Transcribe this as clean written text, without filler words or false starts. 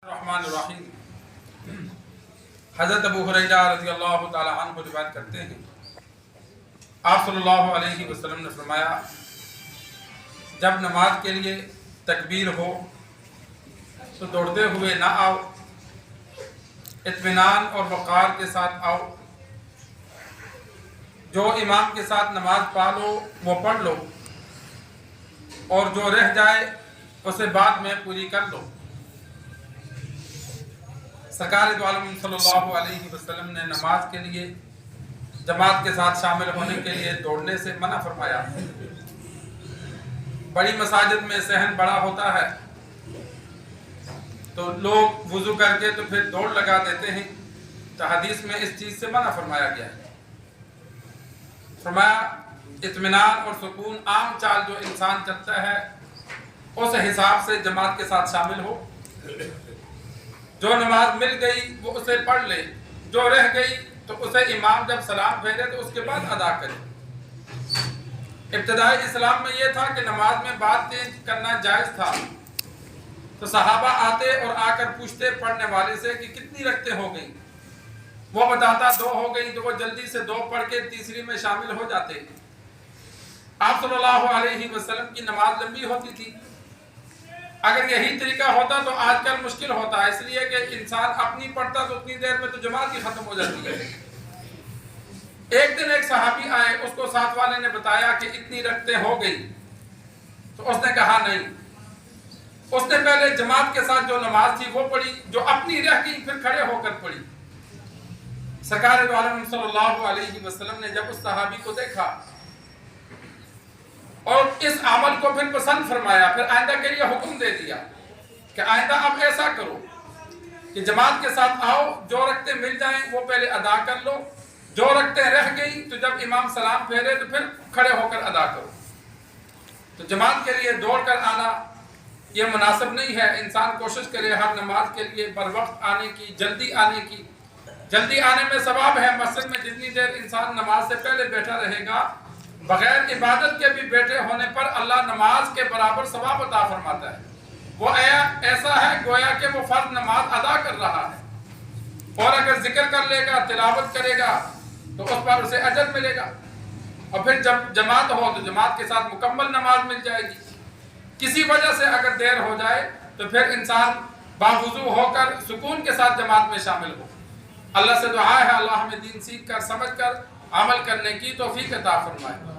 الرحمن الرحیم۔ حضرت ابو ہریرہ رضی اللہ تعالی عنہ روایت کرتے ہیں، آپ صلی اللہ علیہ وسلم نے فرمایا، جب نماز کے لیے تکبیر ہو تو دوڑتے ہوئے نہ آؤ، اطمینان اور وقار کے ساتھ آؤ۔ جو امام کے ساتھ نماز پڑھ لو وہ پڑھ لو، اور جو رہ جائے اسے بعد میں پوری کر لو۔ سرکار دو عالم صلی اللہ علیہ وسلم نے نماز کے لیے جماعت کے ساتھ شامل ہونے کے لیے دوڑنے سے منع فرمایا۔ بڑی مساجد میں صحن بڑا ہوتا ہے تو لوگ وضو کر کے تو پھر دوڑ لگا دیتے ہیں، تو حدیث میں اس چیز سے منع فرمایا گیا ہے۔ فرمایا اطمینان اور سکون عام چال جو انسان چلتا ہے اس حساب سے جماعت کے ساتھ شامل ہو۔ جو نماز مل گئی وہ اسے پڑھ لے، جو رہ گئی تو اسے امام جب سلام پھیرے تو اس کے بعد ادا کرے۔ ابتدائی اسلام میں یہ تھا کہ نماز میں بات چینج کرنا جائز تھا، تو صحابہ آتے اور آ کر پوچھتے پڑھنے والے سے کہ کتنی رکعتیں ہو گئی، وہ بتاتا 2 ہو گئی، تو وہ جلدی سے 2 پڑھ کے تیسری میں شامل ہو جاتے۔ آپ صلی اللہ علیہ وسلم کی نماز لمبی ہوتی تھی۔ اگر یہی طریقہ ہوتا تو آج کل مشکل ہوتا ہے، اس لیے کہ انسان اپنی پڑھتا تو اتنی دیر میں تو جماعت ہی ختم ہو جاتی ہے۔ ایک دن ایک صحابی آئے، اس کو ساتھ والے نے بتایا کہ اتنی رکعتیں ہو گئی، تو اس نے کہا نہیں، اس نے پہلے جماعت کے ساتھ جو نماز تھی وہ پڑھی، جو اپنی رہ گئی پھر کھڑے ہو کر پڑھی۔ سرکار دو عالم صلی اللہ علیہ وسلم نے جب اس صحابی کو دیکھا اور اس عمل کو پھر پسند فرمایا، پھر آئندہ کے لیے حکم دے دیا کہ آئندہ اب ایسا کرو کہ جماعت کے ساتھ آؤ، جو رکعتیں مل جائیں وہ پہلے ادا کر لو، جو رکعتیں رہ گئی تو جب امام سلام پھیرے تو پھر کھڑے ہو کر ادا کرو۔ تو جماعت کے لیے دوڑ کر آنا یہ مناسب نہیں ہے۔ انسان کوشش کرے ہر نماز کے لیے بر وقت آنے کی، جلدی آنے کی۔ جلدی آنے میں ثواب ہے، مسجد میں جتنی دیر انسان نماز سے پہلے بیٹھا رہے گا، بغیر عبادت کے بھی بیٹھے ہونے پر اللہ نماز کے برابر ثواب عطا فرماتا ہے۔ وہ ایسا ہے گویا کہ وہ فرض نماز ادا کر رہا ہے، اور اگر ذکر کر لے گا، تلاوت کرے گا تو اس پر اسے اجر ملے گا، اور پھر جب جماعت ہو تو جماعت کے ساتھ مکمل نماز مل جائے گی۔ کسی وجہ سے اگر دیر ہو جائے تو پھر انسان باوضو ہو کر سکون کے ساتھ جماعت میں شامل ہو۔ اللہ سے دعا ہے اللہ ہمیں دین سیکھ کر سمجھ کر عمل کرنے کی توفیق عطا فرمائے۔